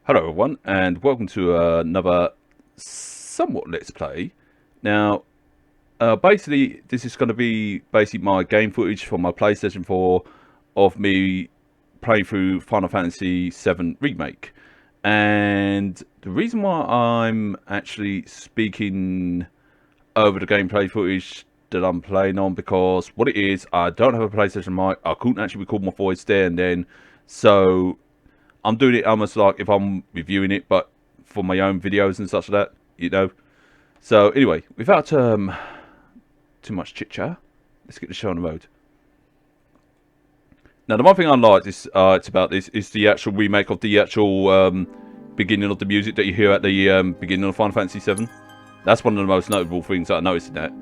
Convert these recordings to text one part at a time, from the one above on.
Hello everyone, and welcome to another somewhat Let's Play. Now, basically, this is going to be basically my game footage from my PlayStation 4 of me playing through Final Fantasy VII Remake. And the reason why I'm actually speaking over the gameplay footage that I'm playing on, because what it is, I don't have a PlayStation mic, I couldn't actually record my voice there and then, so I'm doing it almost like if I'm reviewing it, but for my own videos and such like that, you know. So anyway, without too much chit chat, let's get the show on the road. Now, the one thing I like about this is the actual remake of the actual beginning of the music that you hear at the beginning of Final Fantasy VII. That's one of the most notable things that I noticed in that.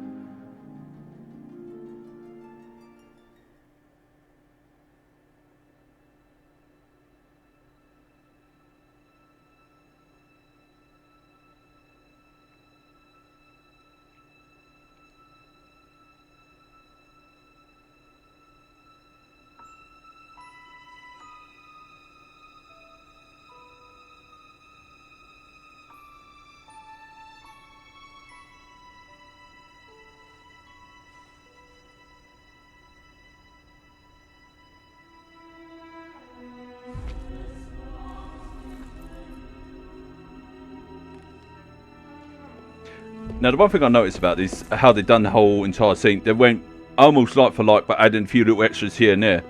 Now, the one thing I noticed about this, how they've done the whole entire scene, they went almost like for like, but adding a few little extras here and there.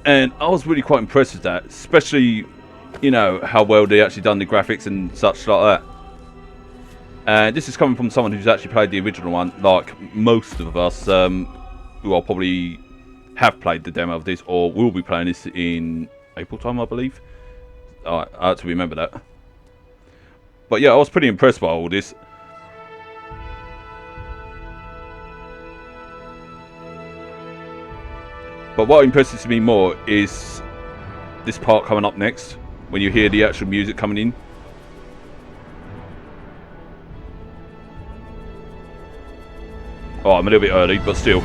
And I was really quite impressed with that, especially, you know, how well they actually done the graphics and such like that. And this is coming from someone who's actually played the original one, like most of us, who are probably have played the demo of this, or will be playing this in April time, I believe. I have to remember that. But yeah, I was pretty impressed by all this. But what impresses me more is this part coming up next, when you hear the actual music coming in. Oh, I'm a little bit early, but still.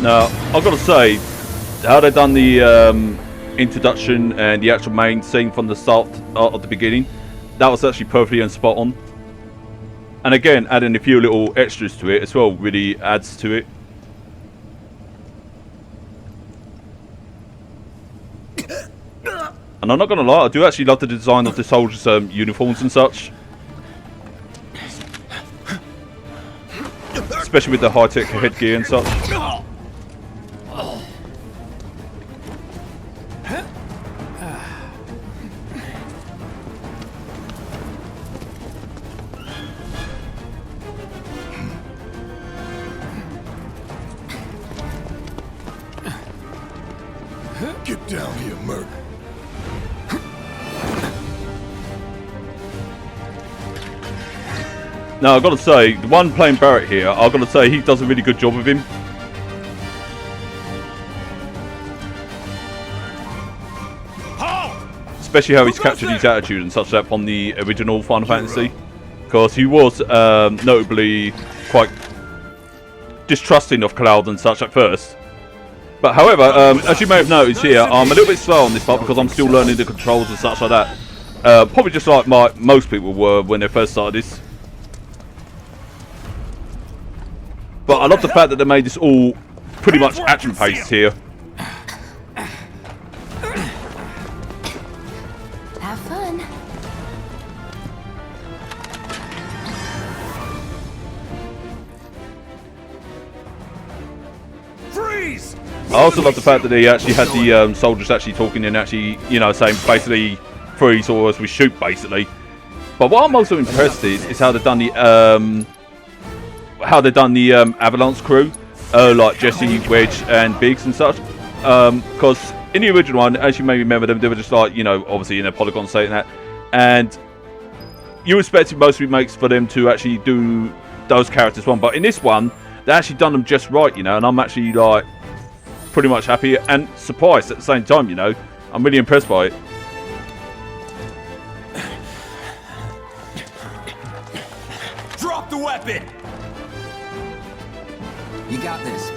Now, I've got to say, how they've done the introduction and the actual main scene from the start of the beginning, that was actually perfectly and spot on. And again, adding a few little extras to it as well really adds to it. And I'm not going to lie, I do actually love the design of the soldiers' uniforms and such. Especially with the high-tech headgear and such. Get down here, Merc. Now, I've got to say, the one playing Barrett here, I've got to say he does a really good job of him. Especially how he's captured his attitude and such that from the original Final Fantasy. Because he was notably quite distrusting of Cloud and such at first. But however, as you may have noticed here, I'm a little bit slow on this part because I'm still learning the controls and such like that. Probably just like most people were when they first started this. But I love the fact that they made this all pretty much action-paced here. Have fun. Freeze! I also love the fact that they actually had the soldiers actually talking and actually, you know, saying basically freeze or as we shoot, basically. But what I'm also impressed is how they've done the Avalanche crew, like Jesse, Wedge, and Biggs and such. Because in the original one, as you may remember them, they were just like, you know, obviously in a polygon state and that, and you expected most remakes for them to actually do those characters one, but in this one, they actually done them just right, you know, and I'm actually like pretty much happy and surprised at the same time, you know. I'm really impressed by it. Drop the weapon! You got this.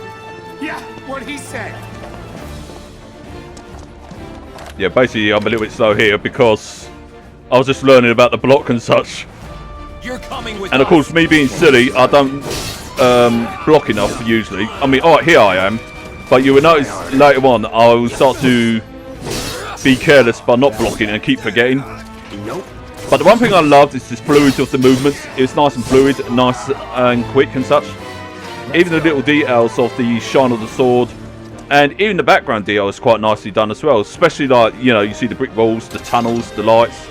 Yeah, what he said. Yeah, basically I'm a little bit slow here because I was just learning about the block and such. You're coming with And of course, me being silly, I don't block enough usually. I mean, alright, here I am. But you will notice later on, I will start to be careless by not blocking and keep forgetting. Nope. But the one thing I loved is this fluidity of the movements. It was nice and fluid, nice and quick and such. Even the little details of the shine of the sword, and even the background detail is quite nicely done as well. Especially like, you know, you see the brick walls, the tunnels, the lights.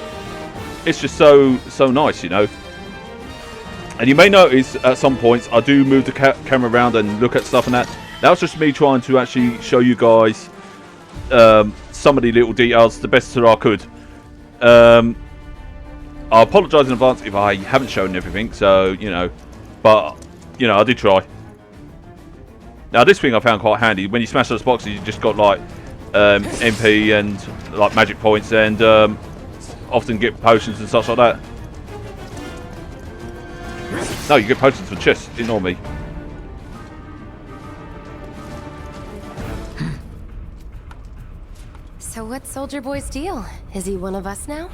It's just so nice, you know. And you may notice at some points I do move the camera around and look at stuff and that. That was just me trying to actually show you guys some of the little details the best that I could. I apologise in advance if I haven't shown everything, so, you know, but, you know, I did try. Now this thing I found quite handy. When you smash those boxes, you just got like MP and like magic points, and often get potions and such like that. No, you get potions for chests. Ignore me. So what's Soldier Boy's deal? Is he one of us now?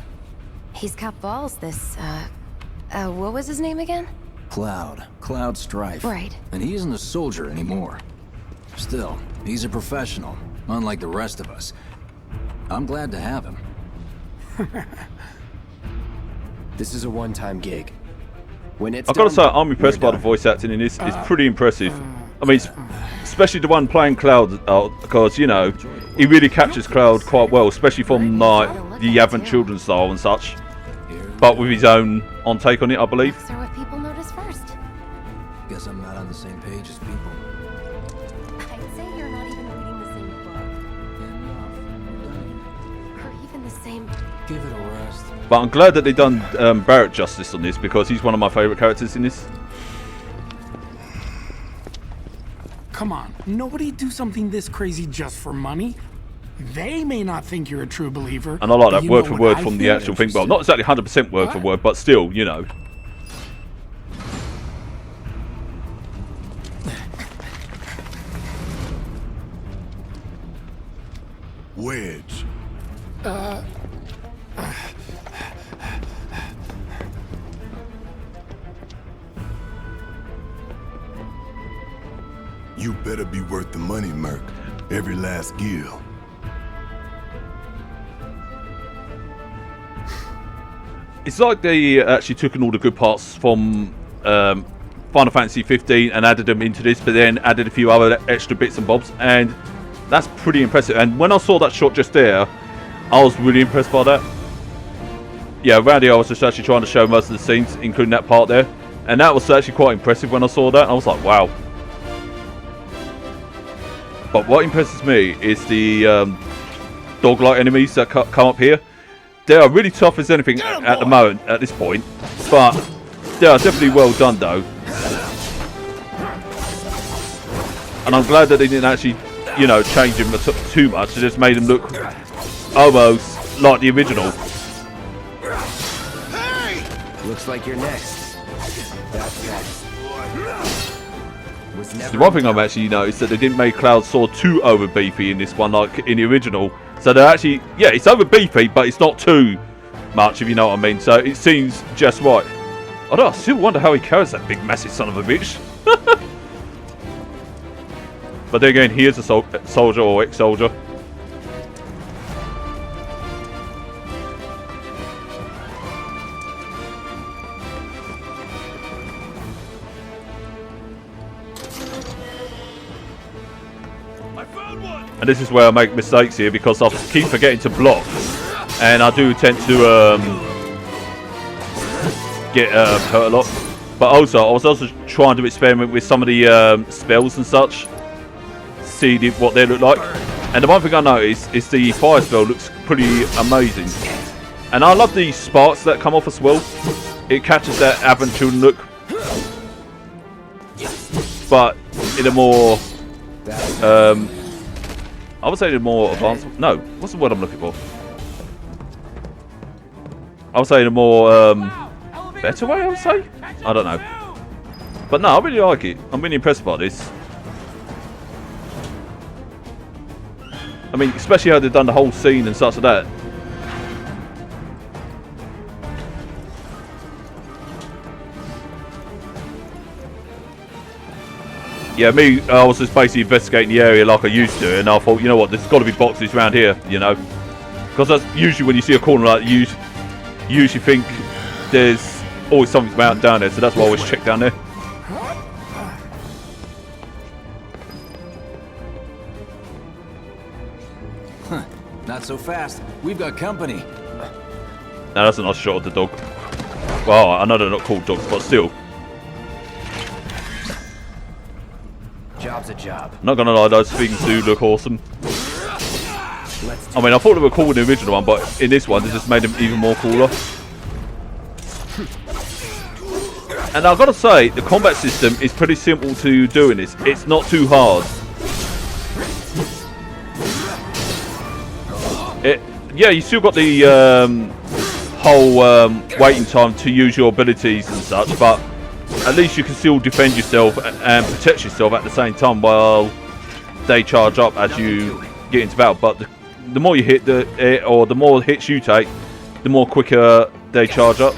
He's got balls, this, what was his name again? Cloud Strife. Right. And he isn't a soldier anymore. Still, he's a professional, unlike the rest of us. I'm glad to have him. This is a one-time gig. When it's I've got to say, done, I'm impressed by the voice acting in this. It's pretty impressive. I mean, especially the one playing Cloud, because, you know, he really captures Cloud quite well, especially from like the Advent Children's style and such. But with his own take on it, I believe. Looks are what people notice first. Guess I'm not on the same page as people. I'd say you're not even reading the same book. Or even the same... Give it a rest. But I'm glad that they've done Barrett justice on this, because he's one of my favourite characters in this. Come on, nobody do something this crazy just for money. They may not think you're a true believer. And I like but that you word know for what word I from the think. actual thing. Well, not exactly 100% word for word, but still, you know. Wedge. You better be worth the money, Merc. Every last gil. It's like they actually took in all the good parts from Final Fantasy 15 and added them into this, but then added a few other extra bits and bobs, and that's pretty impressive. And when I saw that shot just there, I was really impressed by that. Yeah, around here I was just actually trying to show most of the scenes, including that part there, and that was actually quite impressive when I saw that. I was like, wow. But what impresses me is the dog-like enemies that come up here. They are really tough as anything at the moment, at this point. But they are definitely well done, though. And I'm glad that they didn't actually, you know, change them too much. They just made them look almost like the original. Looks like you're next. The one thing I've actually noticed that they didn't make Cloud's sword too over beefy in this one, like in the original. So they're actually, yeah, it's over beefy, but it's not too much, if you know what I mean. So it seems just right. Although I still wonder how he carries that big, massive son of a bitch. But then again, he is a soldier or ex-soldier. And this is where I make mistakes here, because I keep forgetting to block. and I do tend to get hurt a lot. But also, I was also trying to experiment with some of the spells and such, see what they look like. And the one thing I noticed is the fire spell looks pretty amazing. And I love the sparks that come off as well. It catches that Advent Children look, but in a more, I would say in a more advanced. No, what's the word I'm looking for? I would say in a more better way. I would say. I don't know, but no, I really like it. I'm really impressed by this. I mean, especially how they've done the whole scene and such like that. Yeah, me, I was just basically investigating the area like I used to, and I thought, you know what, there's got to be boxes around here, you know, because that's usually when you see a corner like that, you usually think there's always something down there, so that's why I always check down there. Huh, not so fast. We've got company. Now that's a nice shot of the dog. Well, I know they're not called dogs, but still. Job's a job. Not gonna lie, those things do look awesome. I mean, I thought they were cool in the original one, but in this one, they just made them even more cooler. And I've got to say, the combat system is pretty simple to do in this. It's not too hard. Yeah, you still got the whole waiting time to use your abilities and such, but at least you can still defend yourself and protect yourself at the same time while they charge up as you get into battle. But the more you hit or the more hits you take, the more quicker they charge up.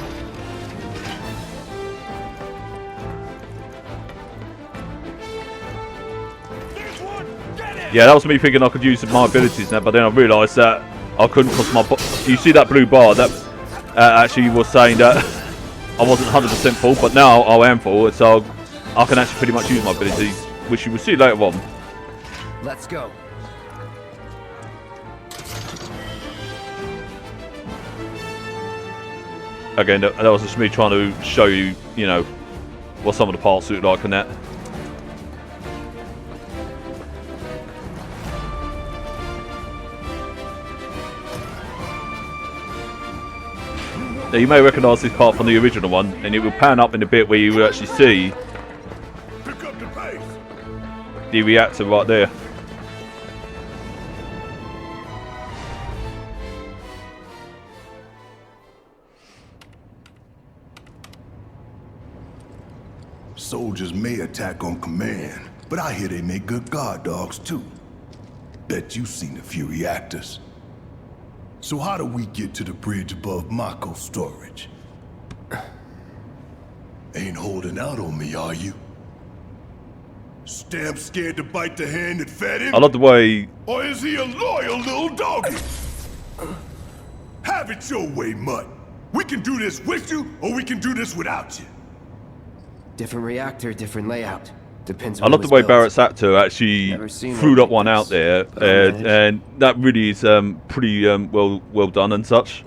Yeah, that was me thinking I could use my abilities now, but then I realised that I couldn't because my... You see that blue bar? That actually was saying that I wasn't 100% full, but now I am full, so I can actually pretty much use my abilities, which you will see later on. Let's go. Again, that was just me trying to show you, you know, what some of the parts look like and that. Now, you may recognise this part from the original one, and it will pan up in a bit where you will actually see the reactor right there. Soldiers may attack on command, but I hear they make good guard dogs too. Bet you've seen a few reactors. So how do we get to the bridge above Mako storage? Ain't holding out on me, are you? Stamp scared to bite the hand that fed him? I love the way... Or is he a loyal little doggy? Have it your way, Mutt. We can do this with you, or we can do this without you. Different reactor, different layout. Depends I on love the way Barrett's actor actually threw that one out there, and that really is pretty well done and such.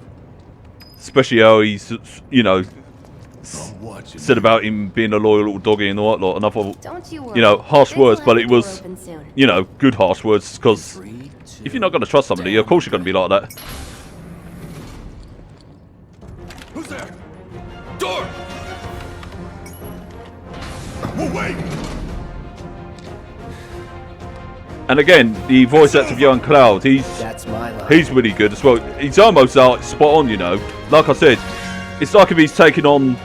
Especially how he's, you know, said about him being a loyal little doggy and all that lot. And I thought, you know, harsh words, but it was, you know, good harsh words, because if you're not going to trust somebody, of course you're going to be like that. Who's there? Door! We'll wait! And again, the voice actor of Young Cloud, he's really good as well. He's almost like spot on, you know. Like I said, it's like if he's taking on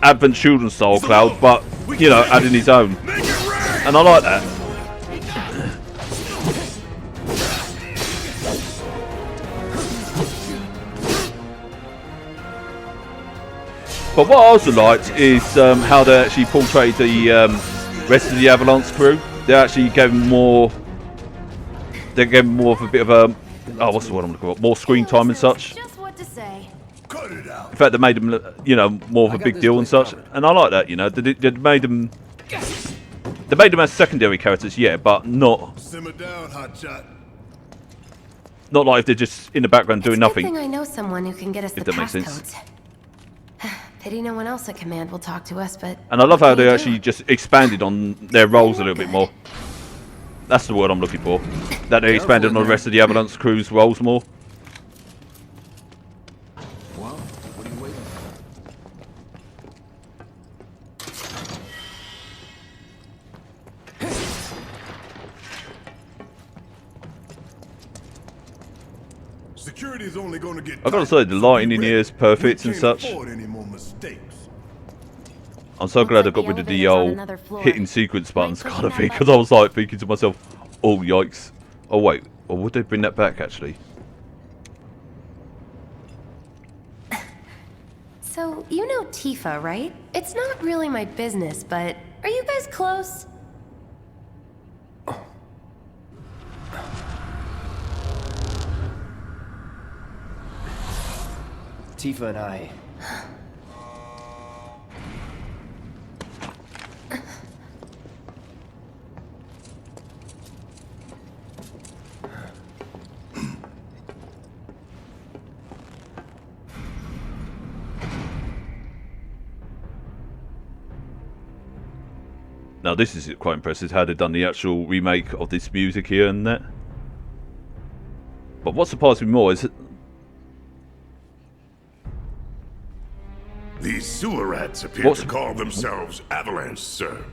Advent Children style Cloud, but you know, adding his own. And I like that. But what I also liked is how they actually portrayed the rest of the Avalanche crew. They actually gave him more. They gave him more of a bit of a. Oh, what's the word I'm looking for? More screen time and such. Just what to say. Cut it out. In fact, they made them, you know, more of a big deal and such. And I like that, you know. They made them. They made them as secondary characters, yeah, but not. Simmer down, hotshot. Not like if they're just in the background doing It's a good nothing. thing I know someone who can get us the that makes sense. passcodes. Pity no one else at command will talk to us, but. And I love what how can they you do? actually just expanded on their roles a little bit more. That's the word I'm looking for. That they expanded on the rest of the ambulance crew's roles more. Well, what are you waiting for? Security's only gonna get I gotta tight, say, the so lighting be in ready. here is perfect We and can't such. afford any more mistakes. I'm so Looks glad I like got the rid of the elevator's on old another floor. hitting sequence buttons pushing kind of that thing, because button? I was like thinking to myself, oh yikes. Oh wait, or would they bring that back actually? So, you know Tifa, right? It's not really my business, but are you guys close? Tifa and I. Now this is quite impressive how they've done the actual remake of this music here and that. But what surprised me more is These sewer rats appear What's- to call themselves Avalanche, sir.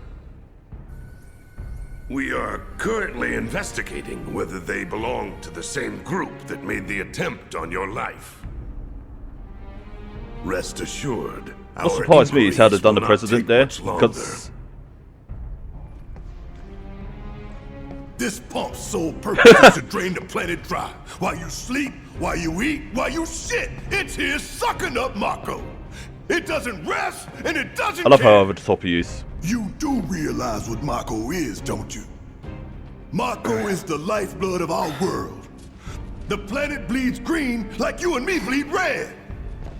We are currently investigating whether they belong to the same group that made the attempt on your life. Rest assured, what surprised me is how they've done the president there, Because because This pump's sole purpose is to drain the planet dry. While you sleep, while you eat, while you shit, it's here sucking up Mako. It doesn't rest, and it doesn't I love how care. over the top he is. You do realize what Mako is, don't you? Mako is the lifeblood of our world. The planet bleeds green like you and me bleed red.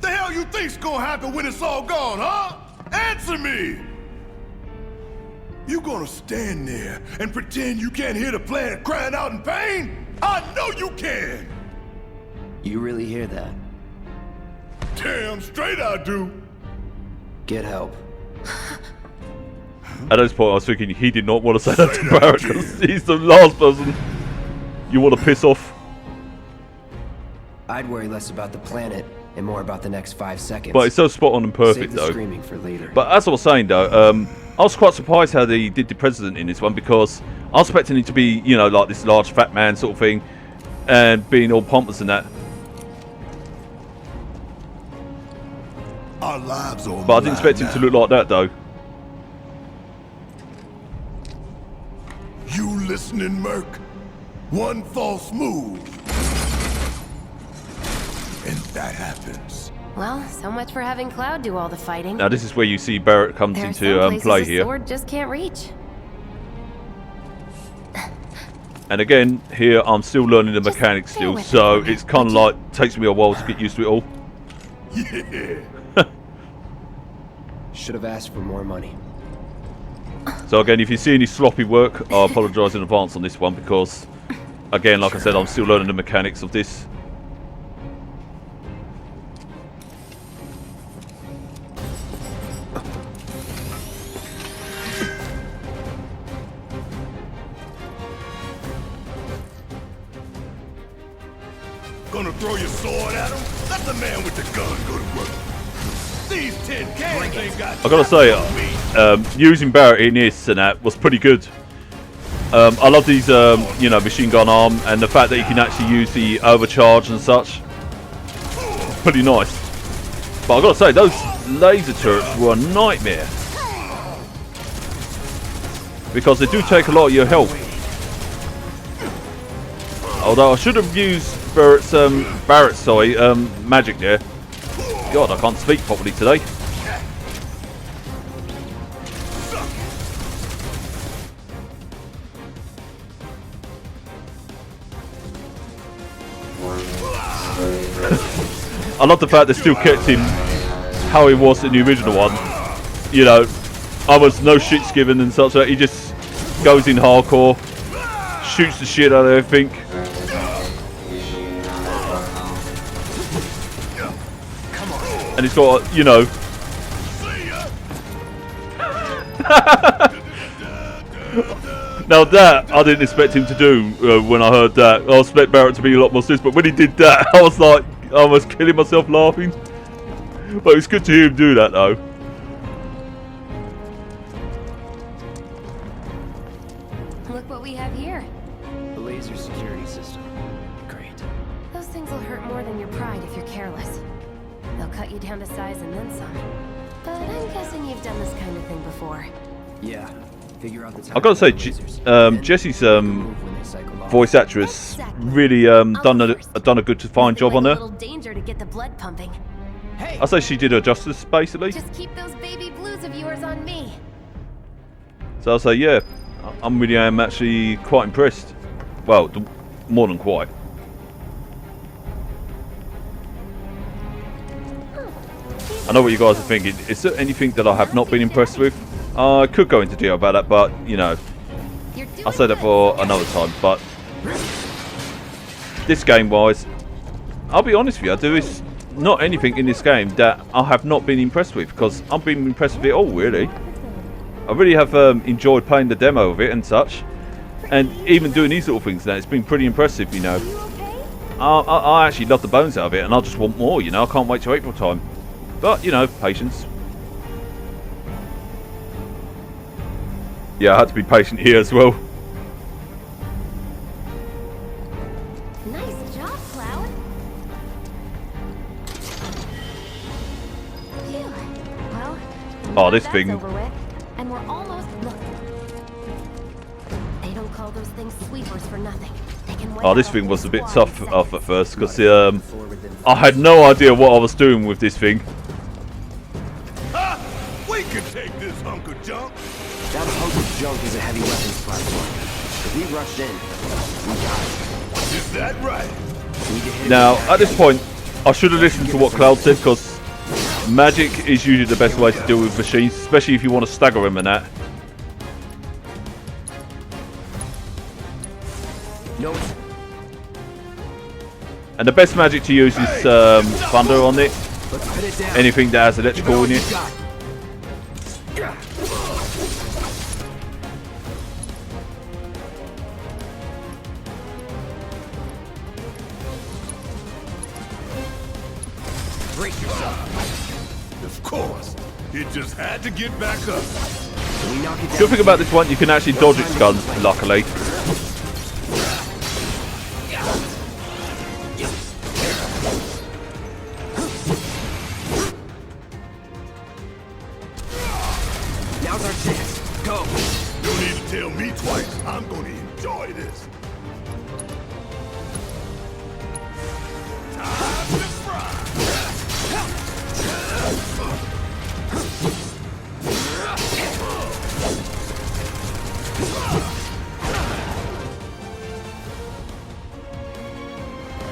The hell you think's gonna happen when it's all gone, huh? Answer me! You gonna stand there and pretend you can't hear the planet crying out in pain? I know you can! You really hear that? Damn straight I do! Get help. At this point I was thinking he did not want to say that to Barrett, because he's the last person you want to piss off. I'd worry less about the planet and more about the next 5 seconds. But it's so spot on and Save perfect the though. screaming for later. But as I was saying though, I was quite surprised how they did the president in this one, because I was expecting him to be, you know, like this large fat man sort of thing, and being all pompous and that. Our lives are on But I the didn't expect line him to now. look like that though. You listening, Merc? One false move. And that happens. Well, so much for having Cloud do all the fighting. Now this is where you see Barrett comes There are into some places play a here. sword just can't reach. And again, here I'm still learning the Just mechanics bear still, with so me, it's kind of would you? like takes me a while to get used to it all. Yeah. Should have asked for more money. So again, if you see any sloppy work, I apologise in advance on this one, because again, like I said, I'm still learning the mechanics of this. Gonna throw your sword at him? Let the man with the gun go to work. These tin cans ain't got I gotta say, using Barrett in this and that was pretty good. I love these, you know, machine gun arm, and the fact that you can actually use the overcharge and such. Pretty nice. But I gotta say, those laser turrets were a nightmare, because they do take a lot of your health. Although I should have used Barrett's magic there. God, I can't speak properly today. I love the fact they still kept him how he was in the original one. You know, I was no shits given and such. He just goes in hardcore, shoots the shit out of everything. And it's got, you know. Now that I didn't expect him to do when I heard that. I expect Barrett to be a lot more serious, but when he did that, I was like, I was killing myself laughing. But it's good to hear him do that, though. Look what we have here. The laser security system. Great. Those things will hurt more than your pride if you're careless. They'll cut you down to size and then some. But I'm guessing you've done this kind of thing before. Yeah. Figure out the time. I've got to say, Jessie's voice actress really done a good to fine job on A her. little danger to get the blood pumping. I say she did her justice, basically. Just keep those baby blues of yours on me. So I'll say, yeah, I'm really am actually quite impressed. Well, more than quite. I know what you guys are thinking. Is there anything that I have not been impressed with? I could go into detail about that, but, you know, I'll say that for another time. But this game-wise, I'll be honest with you, there is not anything in this game that I have not been impressed with, because I've been impressed with it all, really. I really have enjoyed playing the demo of it and such, and even doing these little things now, it's been pretty impressive, you know. I actually love the bones out of it, and I just want more, you know. I can't wait till April time. But, you know, patience. Yeah, I had to be patient here as well. Nice job, Cloud. Phew. Well, Oh, this that's thing. over with, and we're almost. Look. They don't call those things sweepers for nothing. They can wipe Oh, this out thing whole was a bit squad in tough off seconds. at first, because I had no idea what I was doing with this thing. Ha! We can take this hunk of junk. That hunk of junk is a heavy weapons platform. If we rushed in, we got it. Is that right? We need to hit it Now, with that at this gun. point, I should have listened to what Cloud said, because magic is usually the best way to deal with machines, especially if you want to stagger them and that. No, And the best magic to use is thunder on it. let's put it down. Anything that has electrical in it. Brace yourself. Of course. It just had to get back up. When we knock it down, Good thing about this one, you can actually dodge its guns, luckily. now's our chance. Go. No need to tell me twice. I'm gonna enjoy this. Time to fry.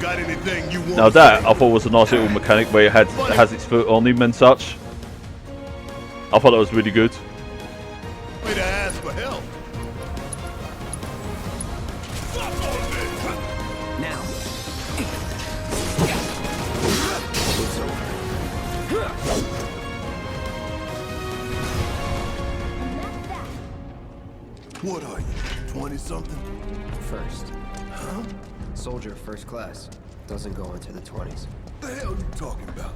Got anything you want? Now that, I thought was a nice little mechanic where it has its foot on him and such. I thought that was really good. Way to ask for help. Now. What are you, 20-something? First. Huh? Soldier first class. Doesn't go into the 20s. The hell you talking about?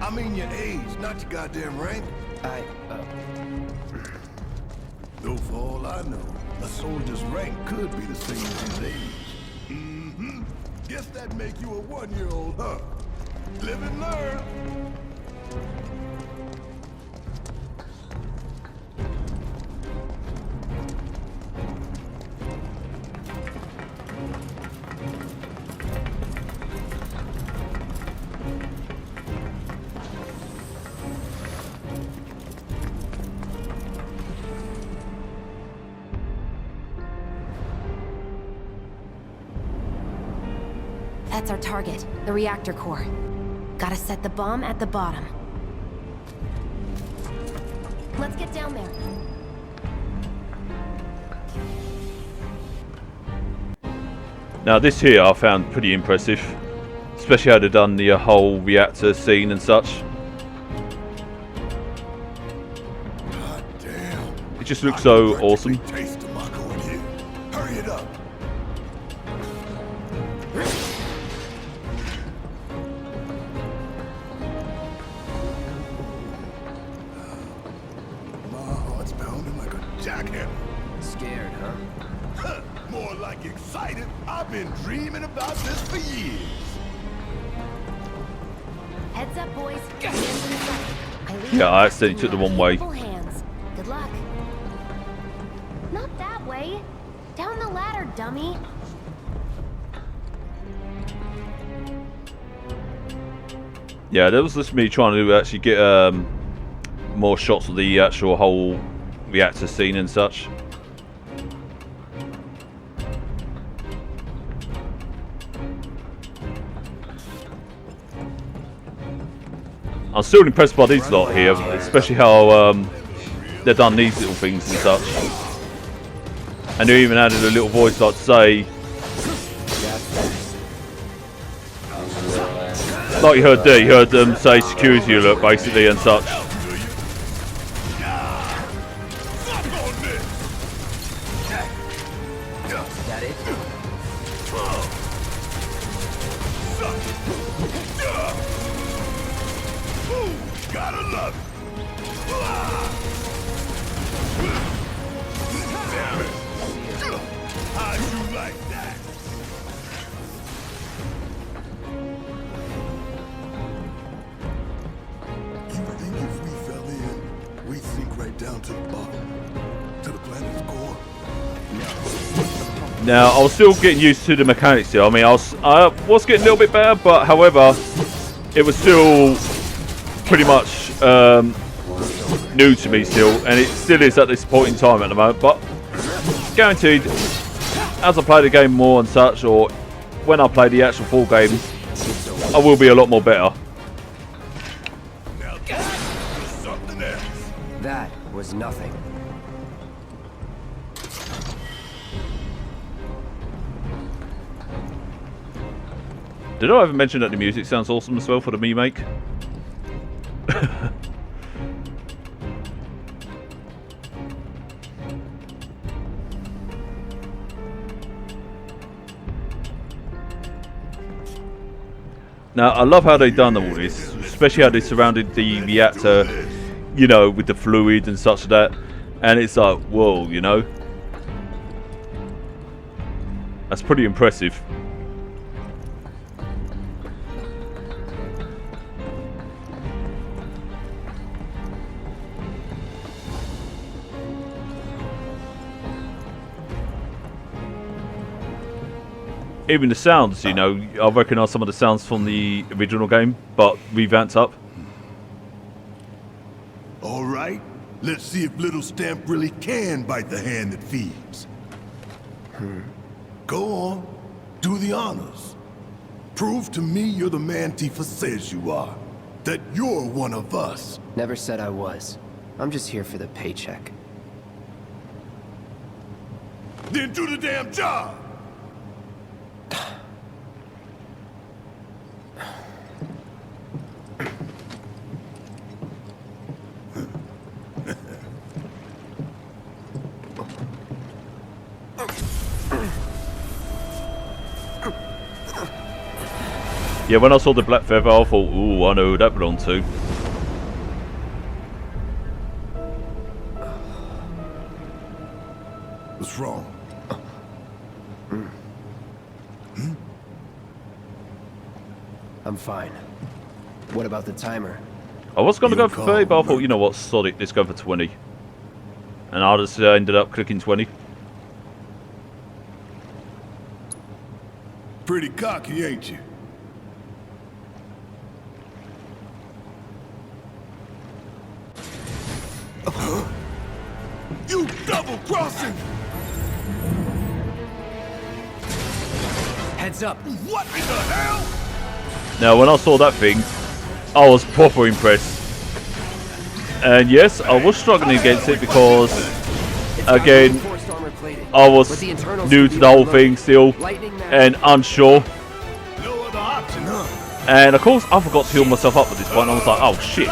I mean your age, not your goddamn rank. Though for all I know, a soldier's rank could be the same as his age. Mm-hmm. Guess that'd make you a 1-year-old, huh? Live and learn. That's our target, the reactor core. Gotta set the bomb at the bottom. Let's get down there. Now this here I found pretty impressive. especially how they've done the whole reactor scene and such. God damn. It just looks so awesome. Taste tobacco in here. Hurry it up. My heart's pounding like a jackhammer. Scared, huh? More like excited. I've been dreaming about this for years. Heads up, boys. I leave Yeah, I you accidentally in took the your wrong way. capable hands. Good luck. Not that way. Down the ladder, dummy. Yeah, that was just me trying to actually get more shots of the actual whole reactor scene and such. I'm still impressed by these lot here, especially how they've done these little things and such. And they even added a little voice like to say, like you heard there, you heard them say security alert basically and such. That it? Gotta love it. Damn it. How'd you like that? You think if we fell in, we'd sink right down to the bottom? To the planet's core? Now, I was still getting used to the mechanics here. I mean, I was getting a little bit better, but however, it was still pretty much new to me still, and it still is at this point in time at the moment. But guaranteed, as I play the game more and such, or when I play the actual full game, I will be a lot more better. Now that's something else. That was nothing. Did I ever mention that the music sounds awesome as well for the remake? Now, I love how they've done all this, especially how they surrounded the reactor, you know, with the fluid and such like that. And it's like, whoa, you know? That's pretty impressive. Even the sounds, you know, I recognise some of the sounds from the original game, but revamped up. All right, let's see if Little Stamp really can bite the hand that feeds. Go on, do the honors. Prove to me you're the man Tifa says you are. That you're one of us. Never said I was. I'm just here for the paycheck. Then do the damn job! Yeah, when I saw the black feather, I thought, ooh, I know who that belonged to. What's wrong? I'm fine. What about the timer? I was going to You're go for 30, but I calm, thought, you know what, sod it, let's go for 20. And I just ended up clicking 20. Pretty cocky, ain't you? You double-crossing! Heads up! What in the hell? Now, when I saw that thing, I was proper impressed. And yes, I was struggling against it because, again, I was new to the whole thing still and unsure. No other option, huh? And of course, I forgot to heal myself up at this point. I was like, oh shit.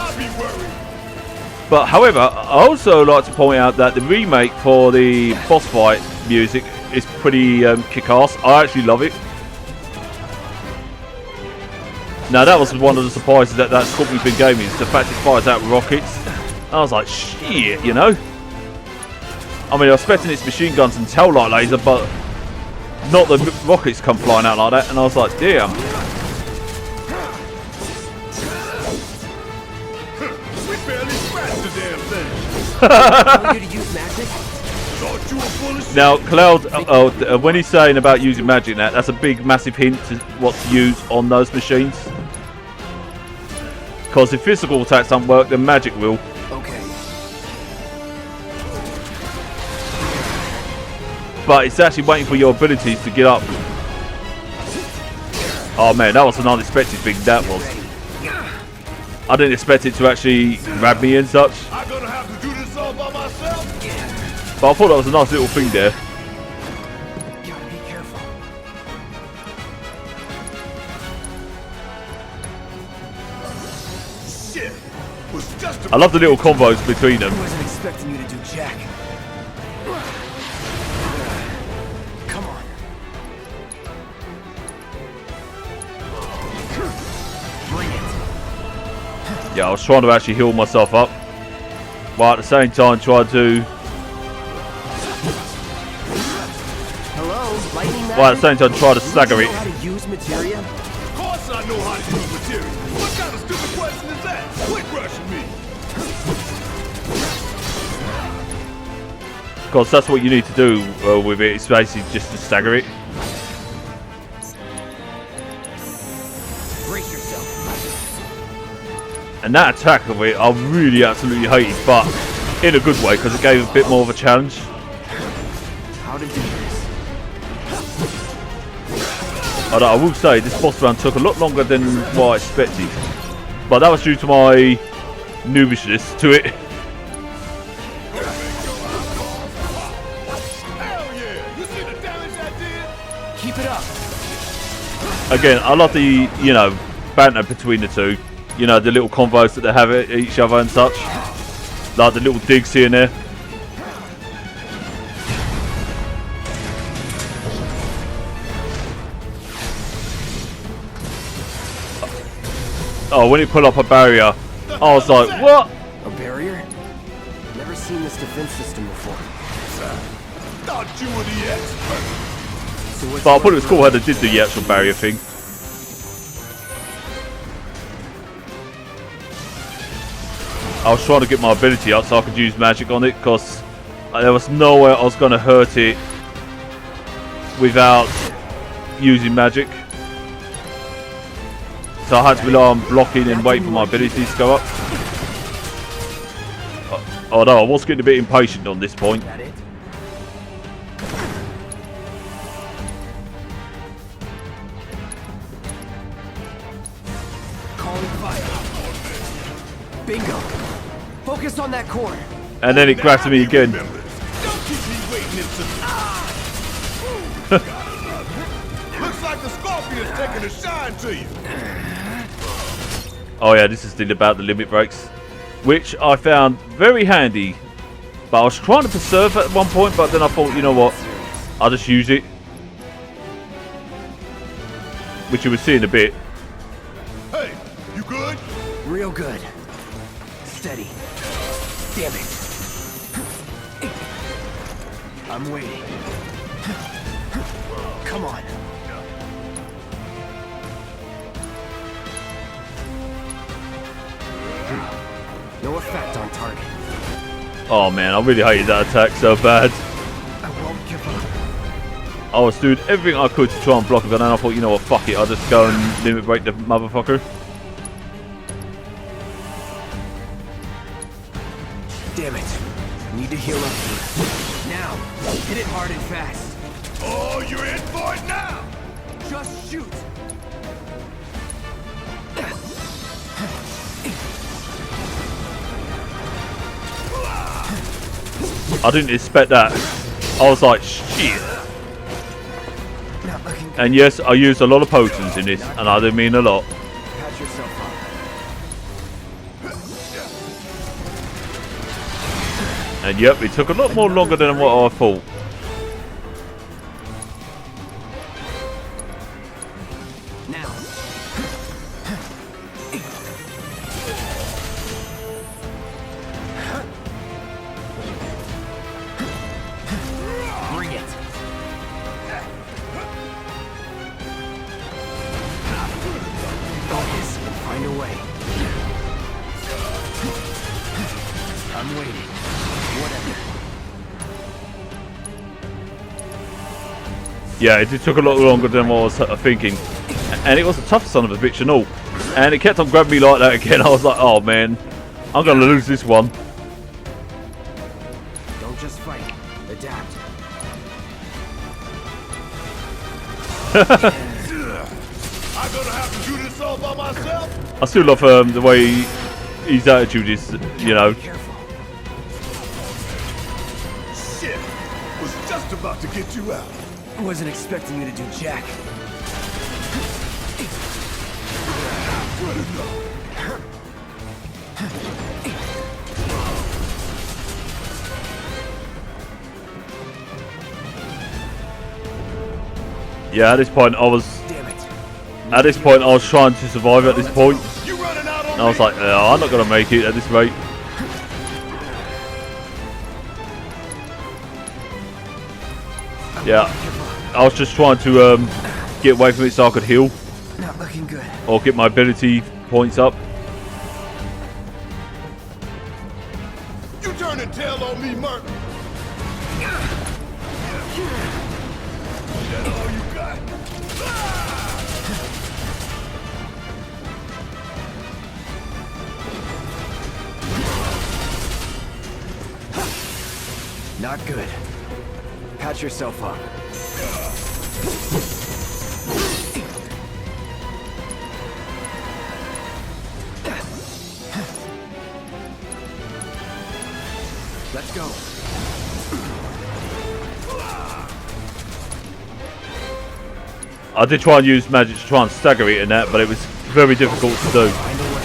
But however, I also like to point out that the remake for the boss fight music is pretty kick-ass. I actually love it. Now that was one of the surprises that Scorpion's been gaming, is the fact it fires out rockets. I was like, shit, you know. I mean, I was expecting its machine guns and tail light laser, but not the rockets come flying out like that. And I was like, damn. We barely scratched the damn thing. Tell you to use magic? Thought you were full of shit. Now, Cloud, when he's saying about using magic, that's a big, massive hint to what to use on those machines. Because if physical attacks don't work, then magic will. Okay. But it's actually waiting for your abilities to get up. Oh man, that was an unexpected thing, that was. I didn't expect it to actually grab me and such. I'm gonna have to do this all by myself. But I thought that was a nice little thing there. Gotta be careful. Shit. Was just I love the little combos between them. I wasn't expecting you to do jack. Come on. Bring it. Yeah, I was trying to actually heal myself up, while at the same time trying to, Hello, lightning magic? while at the same time try to stagger You it. know how to use materia? Of course I know how to use material. What kind of stupid question is that? Quit rushing me. Because that's what you need to do with it. It's basically just to stagger it. Brace yourself. And that attack of it, I really absolutely hated, but in a good way, because it gave a bit more of a challenge. How to do this. Although I will say, this boss round took a lot longer than what I expected. But that was due to my noobishness to it. Hell yeah. You see the damage I did? Keep it up. Again, I love the, you know, banter between the two. You know, the little convos that they have at each other and such. Like the little digs here and there. Oh, when it pulled up a barrier, I was like, what? A barrier? Never seen this defense system before. Thought you were the expert. So what's But I thought it was cool how they did the actual barrier thing. I was trying to get my ability up so I could use magic on it, because there was no way I was going to hurt it without using magic. So I had to rely on blocking and wait for my abilities to go up. Although I was getting a bit impatient on this point. that it? Calling fire. Bingo. Focus on that core. And then it grabs me again. Don't keep me waiting in Looks like the Scorpion's taking a shine to you. Oh yeah, this is still about the limit breaks, which I found very handy. But I was trying to preserve at one point, but then I thought, you know what, I'll just use it. Which you will see in a bit. Hey, you good? Real good. Steady. Damn it. I'm waiting. Come on. No effect on target. Oh man, I really hated that attack so bad. I won't give up. I was doing everything I could to try and block it, and then I thought, you know what, fuck it, I'll just go and limit break the motherfucker. Damn it. Need to heal up here. Now, hit it hard and fast. Oh, you're in for it now. Just shoot. I didn't expect that. I was like, shit. Not looking good. And yes, I used a lot of potions in this, and I do mean a lot. And yep, it took a lot more longer than what I thought. Now. Bring it. Focus and find a way. I'm waiting. Whatever. Yeah, it took a lot longer than what I was thinking. And it was a tough son of a bitch and all. And it kept on grabbing me like that again. I was like, oh man, I'm going to lose this one. Don't just fight. Adapt. I'm gonna have to do this all by myself. I still love the way his attitude is, you know. Careful. Shit! Was just about to get you out. I wasn't expecting you to do jack. Good enough. Yeah, at this point I was Damn it. trying to survive at this point. You running out on And I was like, I'm not going to make it at this rate. Yeah, I was just trying to get away from it so I could heal Not looking good. or get my ability points up. You turning tail on me, Merc. That all you got? Not good. Patch yourself up. Let's go. I did try and use magic to try and stagger it in that, but it was very difficult to do. Find a way.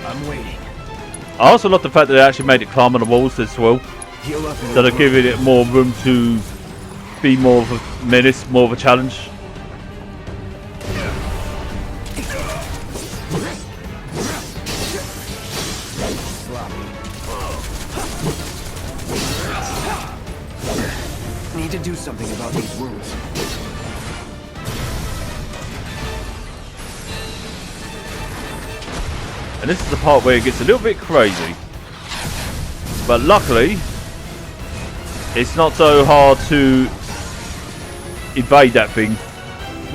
I'm waiting. I also love the fact that they actually made it climb on the walls as well. Heal up and So they're giving it more room to be more of a menace, more of a challenge. need to do something about these wounds. And this is the part where it gets a little bit crazy. But luckily, it's not so hard to evade that thing.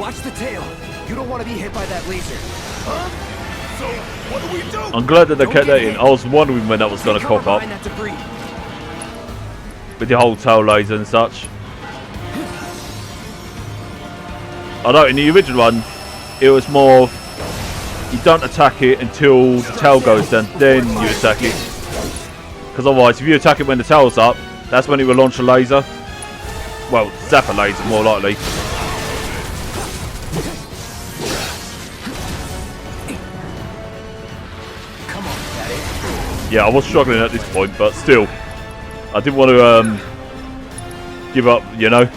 Watch the tail. You don't want to be hit by that laser. Huh? So, what do we do? I'm glad that they Don't kept get that in. hit. I was wondering when that was going to Take cover crop up. behind that debris. With the whole tail laser and such. Although in the original one, it was more of you don't attack it until the tail goes down, then you attack it. Because otherwise, if you attack it when the tail's up, that's when it will launch a laser. Well, zap a laser more likely. Come on, Daddy. Yeah, I was struggling at this point, but still, I didn't want to give up, you know.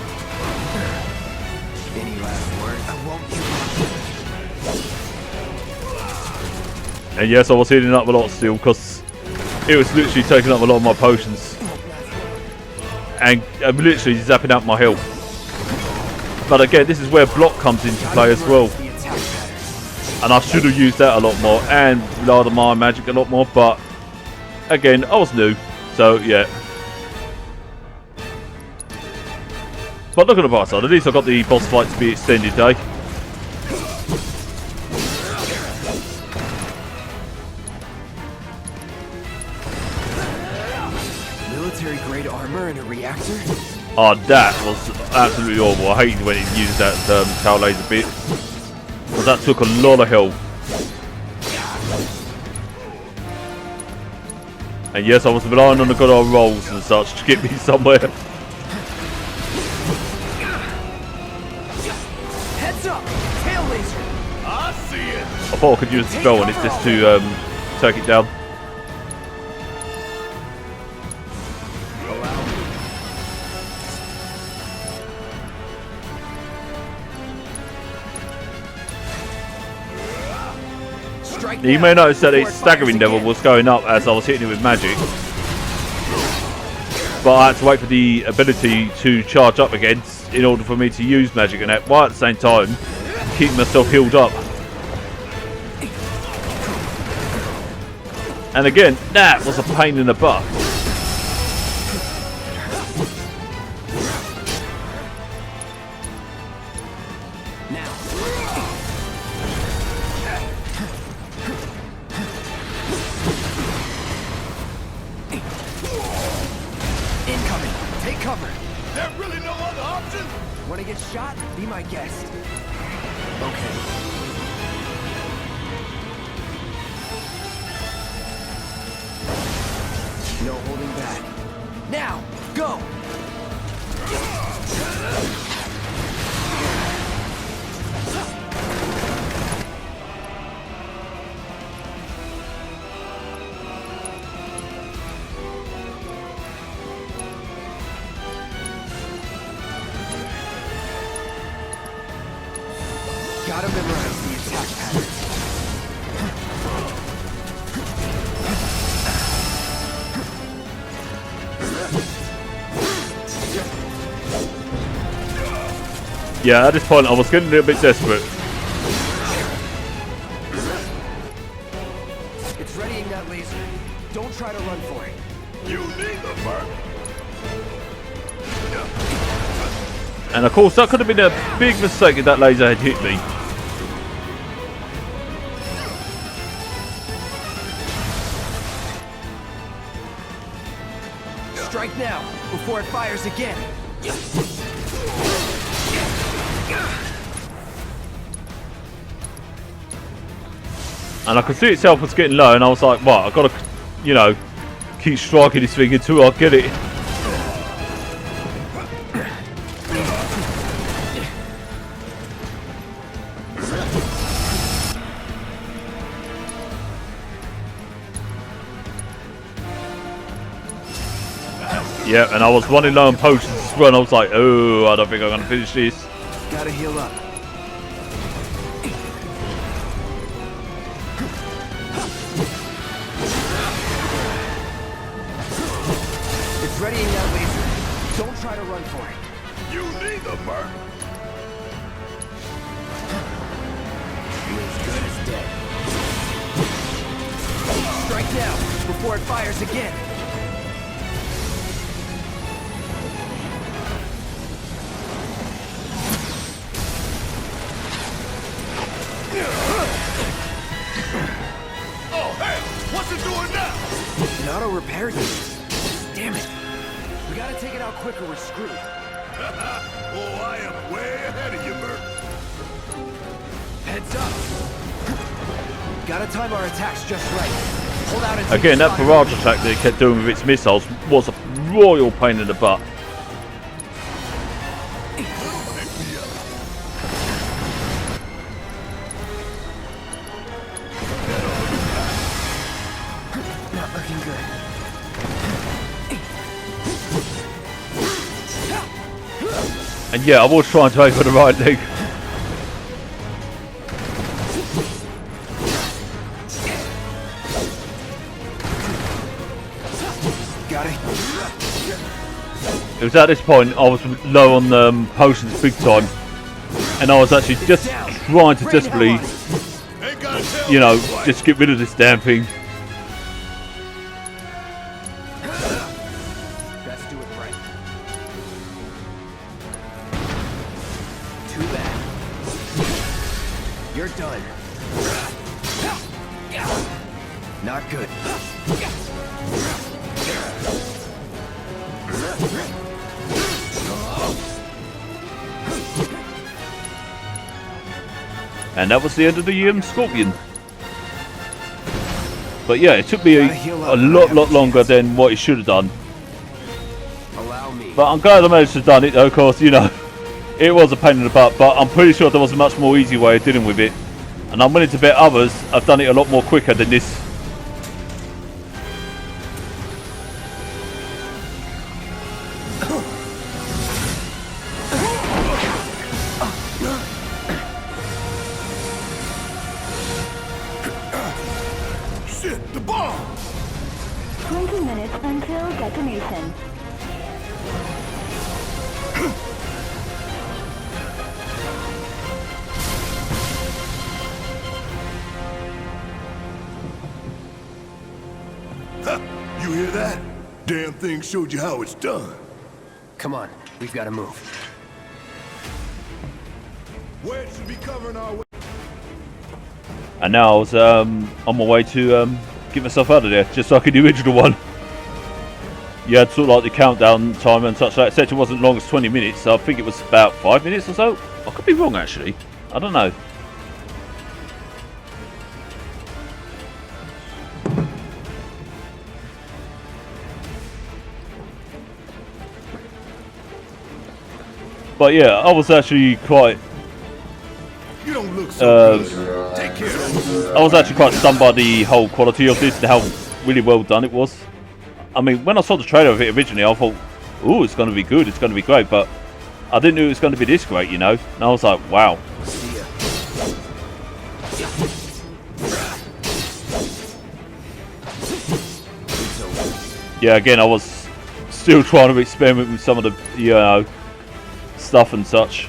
Any last word? I won't give up. And yes, I was healing up a lot still, because it was literally taking up a lot of my potions. And I'm literally zapping out my health. But again, this is where block comes into play as well. The attack pattern. And I should have used that a lot more and relied on my magic a lot more, but again, I was new, so yeah. But look at the bright side, at least I got the boss fight to be extended, eh? Military grade armor and a reactor? Oh, that was absolutely horrible. I hated when it used that tail laser bit. Because that took a lot of health. And yes, I was relying on the good old rolls and such to get me somewhere. I thought I could use a spell on it just to take it down. You may notice that its staggering level was going up as I was hitting it with magic. But I had to wait for the ability to charge up again in order for me to use magic and that, while at the same time keeping myself healed up. And again, that was a pain in the butt. Want to get shot? Be my guest. Okay. No holding back. Now, go! Gotta memorize the attack patterns. Yeah, at this point I was getting a little bit desperate. It's readying that laser. Don't try to run for it. You neither, Bert. And of course that could have been a big mistake if that laser had hit me. Strike now, before it fires again. And I could see itself was getting low, and I was like, "What? I've got to, you know, keep striking this thing until I get it." Yeah, and I was running low on potions as well, and I was like, "Oh, I don't think I'm gonna finish this." Gotta heal up. Readying that laser. Don't try to run for it. You neither, Bert. You're as good as dead. Strike now, before it fires again. Oh, hell! What's it doing now? An auto repair unit. Damn it. We gotta take it out quicker, we're screwed. Oh, I am way ahead of you, Bert. Heads up. Gotta time our attacks just right. Hold out and Again, that barrage attack that it kept doing with its missiles was a royal pain in the butt. Not looking good. And yeah, I was trying to aim for the right leg. Got it. It was at this point I was low on potions big time, and I was actually just trying to desperately, you know, just get rid of this damn thing. Let's do it right. Too bad. You're done. Not good. And that was the end of the Scorpion. But yeah, it took me a lot longer than what it should have done. Allow me. But I'm glad I managed to have done it though, of course, you know. It was a pain in the butt, but I'm pretty sure there was a much more easy way of dealing with it. And I'm willing to bet others have done it a lot more quicker than this. Shit, the bomb! 20 minutes until detonation. You hear that? Damn thing showed you how it's done. Come on, we've got to move. Wedge should be covering our way. And now I was on my way to get myself out of there, just like in the original one. You had sort of like the countdown time and such. That section wasn't long as 20 minutes, so I think it was about 5 minutes or so. I could be wrong actually. I don't know. But yeah, I was actually quite. You don't look so good. Take care. I was actually quite stunned by the whole quality of this and how really well done it was. I mean, when I saw the trailer of it originally, I thought, "Ooh, it's going to be good. It's going to be great." But I didn't know it was going to be this great, you know. And I was like, "Wow." Yeah, again, I was still trying to experiment with some of the, you know, stuff and such.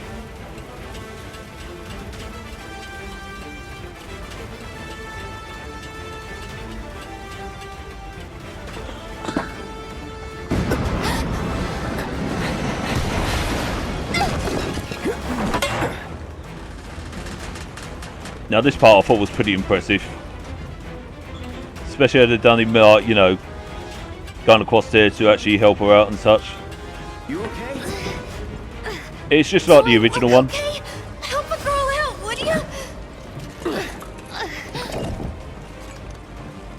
Now this part I thought was pretty impressive, especially had they done him, you know, going across there to actually help her out and such. You okay? It's just like the original one. Okay? Help a girl out, would you?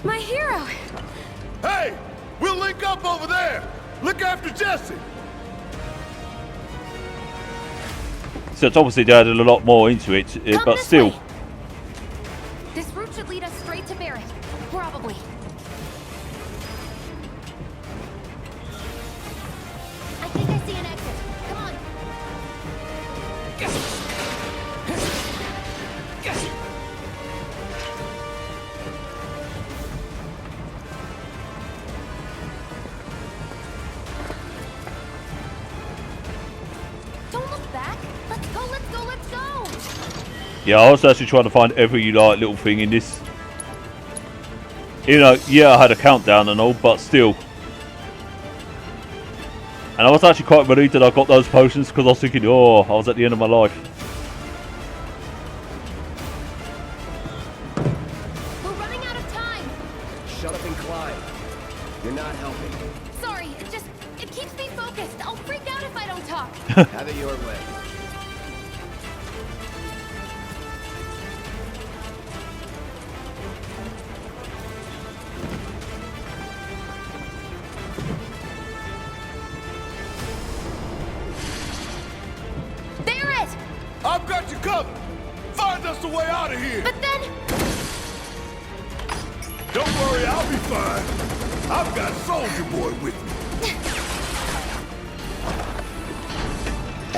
My hero. Hey, we'll link up over there. Look after Jesse. So it's obviously they added a lot more into it, Come but this still. way. This route should lead us straight to Barrett. Probably. I think I see an exit. Come on. Don't look back. Let's go, let's go, let's go. Yeah, I was actually trying to find every like little thing in this. You know, yeah, I had a countdown and all, but still. And I was actually quite relieved that I got those potions because I was thinking, oh, I was at the end of my life. We're running out of time. Shut up and climb. You're not helping. Sorry, it keeps me focused. I'll freak out if I don't talk. Have it your way. Barrett! I've got you covered. Find us a way out of here. But then... Don't worry, I'll be fine. I've got Soldier Boy with me.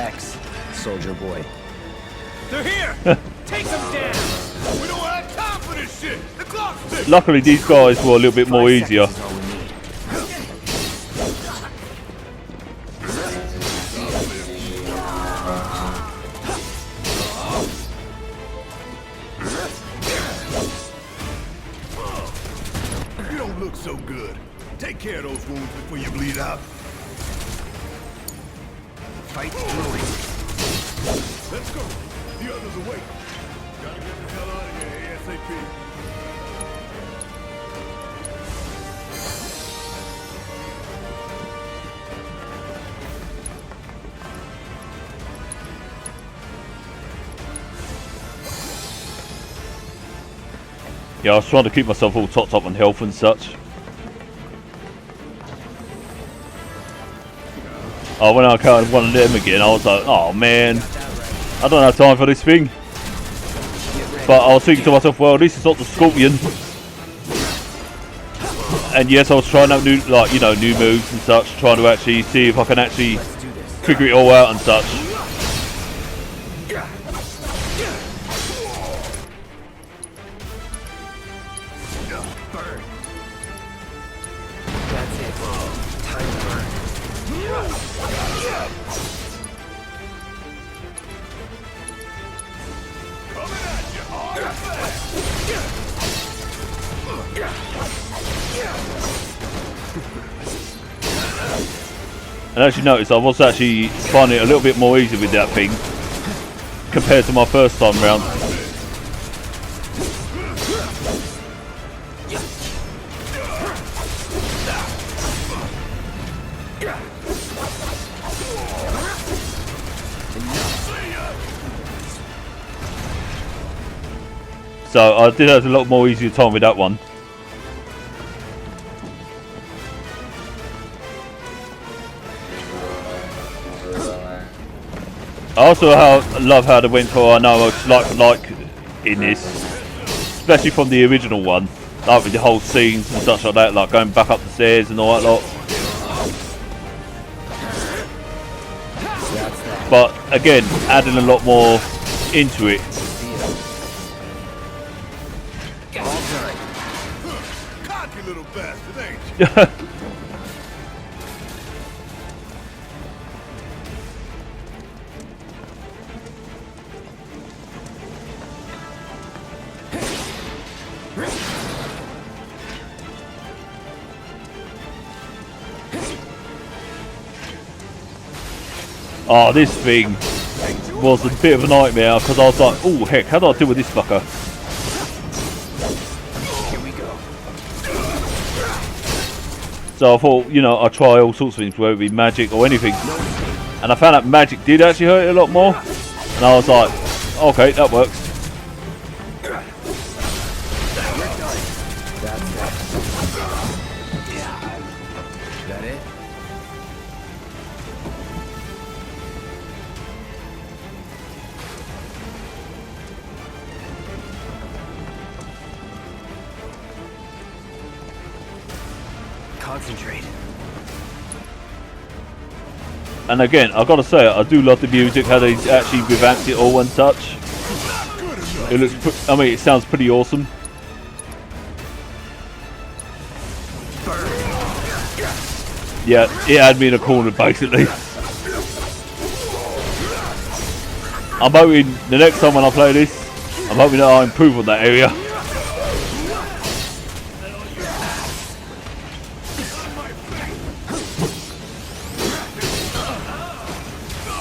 X, Soldier Boy. They're here. Take them down. We don't have time for this shit. The clock's ticking. Luckily, these guys were a little bit more easier. That's all we need. You don't look so good. Take care of those wounds before you bleed out. Fight through it. Let's go. The others away. Gotta get the hell out of here ASAP. Yeah, I was trying to keep myself all topped up on health and such. Oh, when I encountered one of them again, I was like, oh man, I don't have time for this thing. Get ready. But I was thinking to myself, well, this is not the Scorpion. And yes, I was trying out new, like, you know, new moves and such, trying to actually see if I can actually figure it all out and such. That's it. Time to burn. And as you notice, I was actually finding it a little bit more easy with that thing compared to my first time round. So I did have a lot more easier time with that one. I also love how they went for, I know it's like in this, especially from the original one, like with the whole scenes and such like that, like going back up the stairs and all that lot. But again, adding a lot more into it. Cocky little bastard, ain't you? Oh, this thing was a bit of a nightmare because I was like, oh heck, how do I deal with this fucker? Here we go. So I thought, you know, I'd try all sorts of things, whether it be magic or anything. And I found out magic did actually hurt it a lot more. And I was like, okay, that works. That it? Concentrate. And again, I've got to say, I do love the music, how they actually revamped it all and such. It looks, I mean, it sounds pretty awesome. Yeah, it had me in a corner basically. I'm hoping the next time when I play this, I'm hoping that I improve on that area.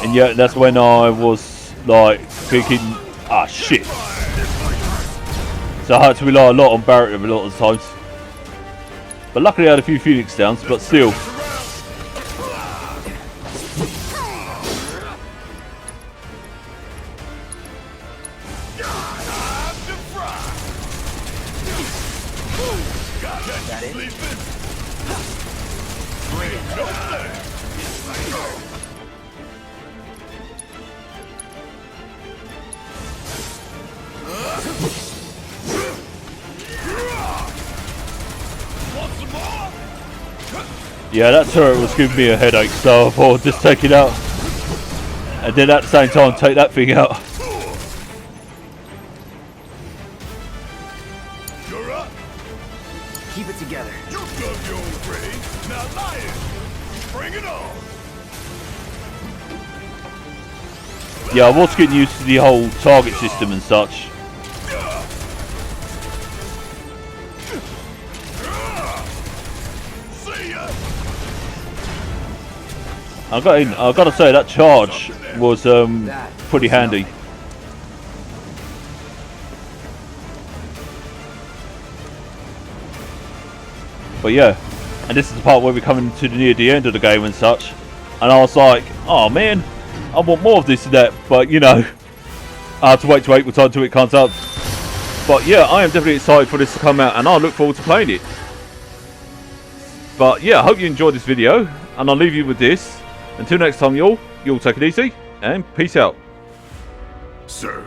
And yeah, that's when I was like thinking, ah shit. So I had to rely a lot on Barrett a lot of the times. But luckily I had a few Phoenix downs, but still. Yeah, that turret was giving me a headache, so I thought I'd just take it out. And then at the same time take that thing out. You're up. Keep it together. You dug your own grave. Now lion, bring it on. Yeah, I was getting used to the whole target system and such. I got to say that charge was pretty handy. But yeah, and this is the part where we're coming to near the end of the game and such. And I was like, oh man, I want more of this and that. But you know, I have to wait till April time until it comes up. But yeah, I am definitely excited for this to come out, and I look forward to playing it. But yeah, I hope you enjoyed this video, and I'll leave you with this. Until next time, y'all take it easy, and peace out. Sir.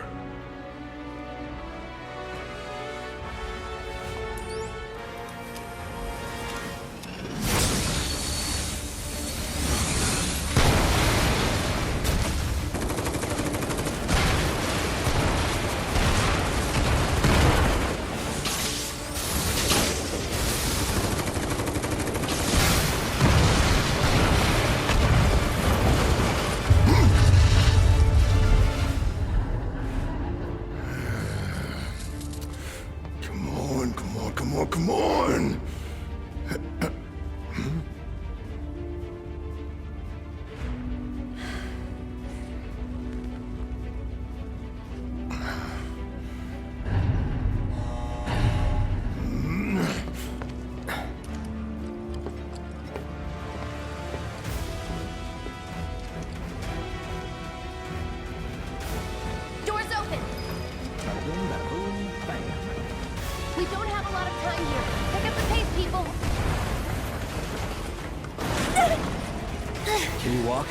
lot of time here. Pick up the pace, people. Can you walk?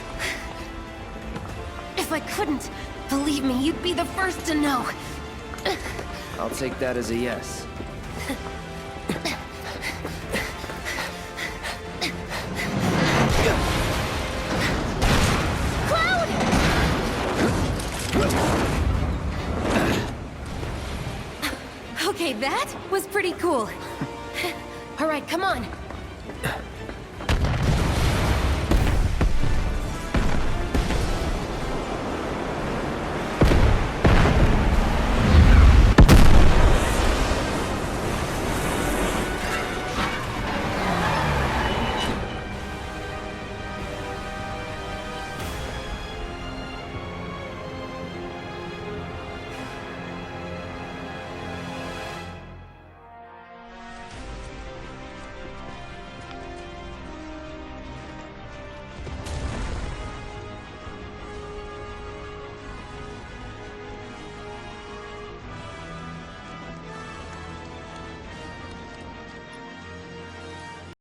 If I couldn't, believe me, you'd be the first to know. I'll take that as a yes. Cloud! Okay, that was pretty cool. All right, come on.